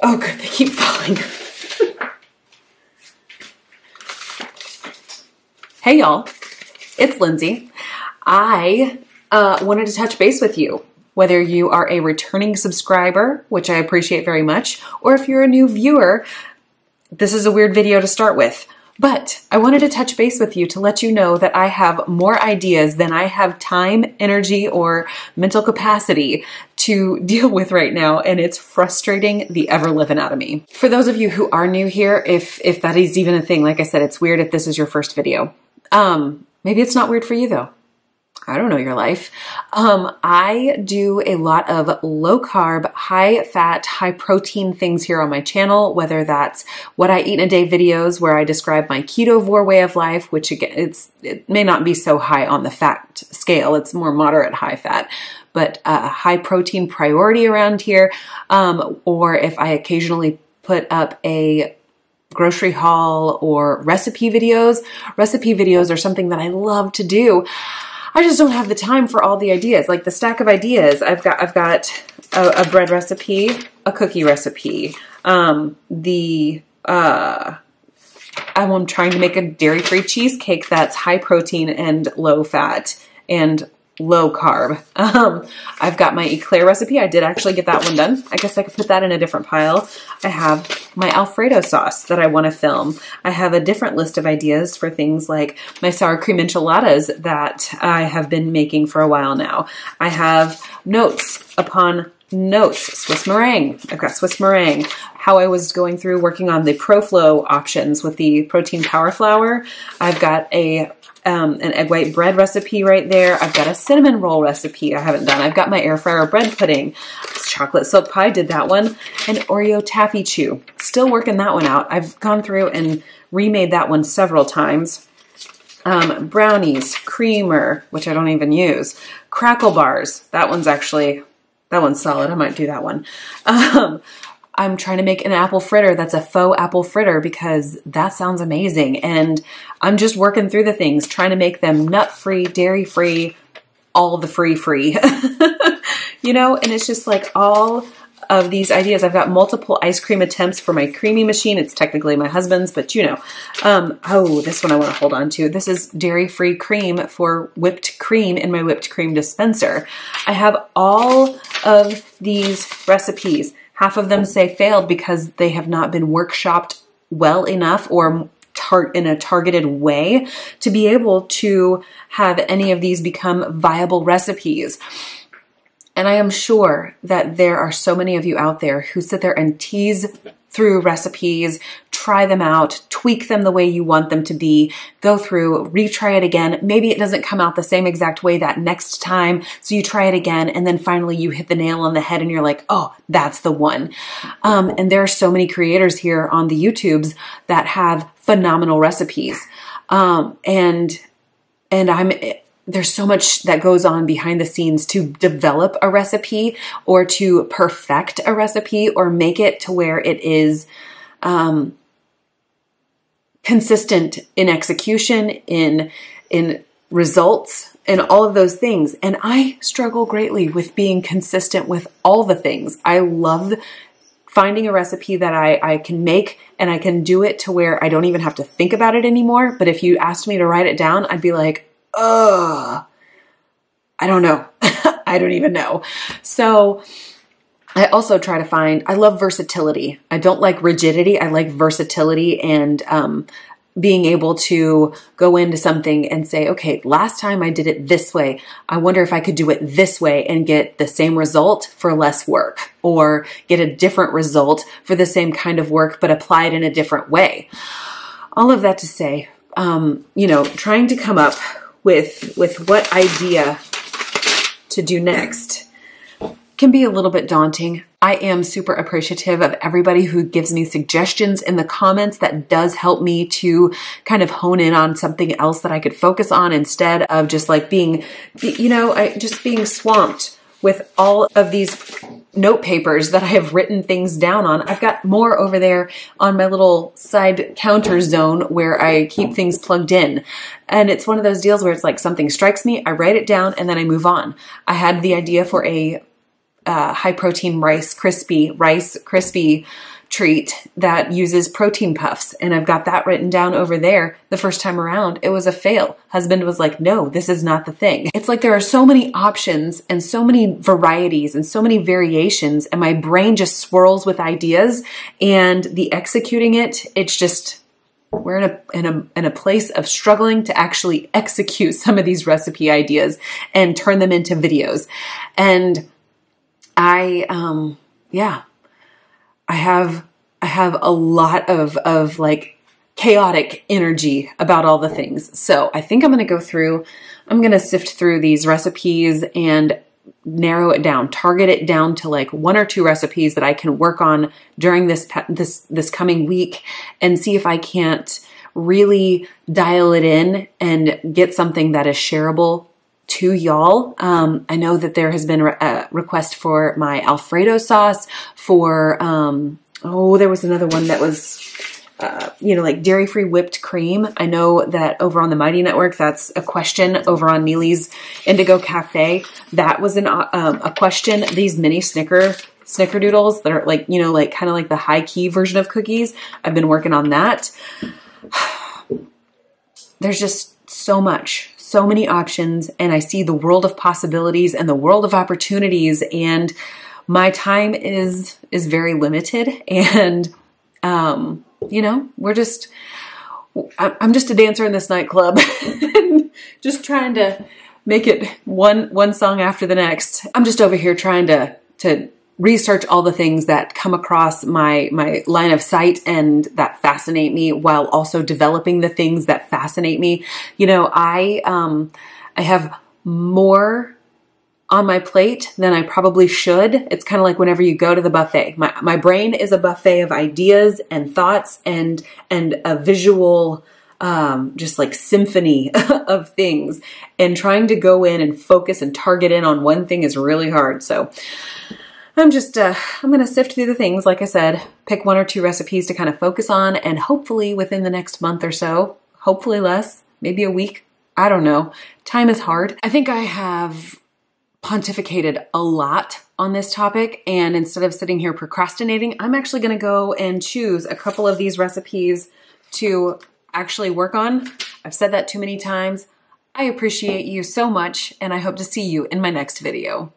Oh, good. They keep falling. Hey, y'all. It's Lindsey. I wanted to touch base with you, whether you are a returning subscriber, which I appreciate very much, or if you're a new viewer. This is a weird video to start with, but I wanted to touch base with you to let you know that I have more ideas than I have time, energy, or mental capacity to deal with right now, and it's frustrating the ever-living out of me. For those of you who are new here, if that is even a thing, like I said, it's weird if this is your first video. Maybe it's not weird for you though. I don't know your life. I do a lot of low carb, high fat, high protein things here on my channel, whether that's what I eat in a day videos where I describe my Ketovore way of life, which again, it may not be so high on the fat scale. It's more moderate high fat, but high protein priority around here. Or if I occasionally put up a grocery haul or recipe videos. Recipe videos are something that I love to do. I just don't have the time for all the ideas, like the stack of ideas. I've got a bread recipe, a cookie recipe. I'm trying to make a dairy-free cheesecake that's high protein and low fat and low carb. I've got my eclair recipe. I did actually get that one done. I guess I could put that in a different pile. I have my Alfredo sauce that I want to film. I have a different list of ideas for things like my sour cream enchiladas that I have been making for a while now. I have notes upon notes, Swiss meringue. I've got Swiss meringue. How I was going through working on the ProFlow options with the protein power flour. I've got an egg white bread recipe right there. I've got a cinnamon roll recipe I haven't done. I've got my air fryer bread pudding. Chocolate silk pie, did that one. And Oreo taffy chew. Still working that one out. I've gone through and remade that one several times. Brownies, creamer, which I don't even use. Crackle bars. That one's solid. I might do that one. I'm trying to make an apple fritter that's a faux apple fritter because that sounds amazing. And I'm just working through the things, trying to make them nut-free, dairy-free, all the free. You know, and it's just like all of these ideas. I've got multiple ice cream attempts for my creamy machine. It's technically my husband's, but you know. Oh, this one I want to hold on to. This is dairy-free cream for whipped cream in my whipped cream dispenser. I have all of these recipes. Half of them say failed because they have not been workshopped well enough or in a targeted way to be able to have any of these become viable recipes. And I am sure that there are so many of you out there who sit there and tease through recipes, try them out, tweak them the way you want them to be, go through, retry it again. Maybe it doesn't come out the same exact way that next time, so you try it again, and then finally you hit the nail on the head and you're like, oh, that's the one. And there are so many creators here on the YouTubes that have phenomenal recipes. There's so much that goes on behind the scenes to develop a recipe or to perfect a recipe or make it to where it is consistent in execution, in results, and all of those things. And I struggle greatly with being consistent with all the things. I love finding a recipe that I can make and I can do it to where I don't even have to think about it anymore. But if you asked me to write it down, I'd be like, I don't know. I don't even know. So I also try to I love versatility. I don't like rigidity. I like versatility and being able to go into something and say, okay, last time I did it this way. I wonder if I could do it this way and get the same result for less work, or get a different result for the same kind of work, but apply it in a different way. All of that to say, you know, trying to come up with what idea to do next can be a little bit daunting. I am super appreciative of everybody who gives me suggestions in the comments. That does help me to kind of hone in on something else that I could focus on instead of just like being, you know, just being swamped with all of these note papers that I have written things down on. I've got more over there on my little side counter zone where I keep things plugged in. And it's one of those deals where it's like something strikes me, I write it down, and then I move on. I had the idea for a high protein rice crispy treat that uses protein puffs, and I've got that written down over there. The first time around, it was a fail. Husband was like, no, this is not the thing. It's like there are so many options and so many varieties and so many variations, and my brain just swirls with ideas, and the executing it, it's just, we're in a place of struggling to actually execute some of these recipe ideas and turn them into videos. And I have a lot of like chaotic energy about all the things. So I think I'm going to go through, I'm going to sift through these recipes and narrow it down, target it down to like 1 or 2 recipes that I can work on during this coming week, and see if I can't really dial it in and get something that is shareable to y'all. I know that there has been a request for my Alfredo sauce, for, there was another one that was, like dairy-free whipped cream. I know that over on the Mighty Network, that's a question. Over on Neely's Indigo Cafe, that was a question. These mini snickerdoodles that are like, kind of like the high key version of cookies. I've been working on that. There's just so many options, and I see the world of possibilities and the world of opportunities, and my time is very limited, and I'm just a dancer in this nightclub, just trying to make it one song after the next. I'm just over here trying to research all the things that come across my line of sight and that fascinate me, while also developing the things that fascinate me. I have more on my plate than I probably should. It's kind of like whenever you go to the buffet. My brain is a buffet of ideas and thoughts and a visual just like symphony of things, and trying to go in and focus and target in on one thing is really hard. So I'm just, I'm going to sift through the things, like I said, pick 1 or 2 recipes to kind of focus on, and hopefully within the next month or so, hopefully less, maybe a week, I don't know. Time is hard. I think I have pontificated a lot on this topic, and instead of sitting here procrastinating, I'm actually going to go and choose a couple of these recipes to actually work on. I've said that too many times. I appreciate you so much, and I hope to see you in my next video.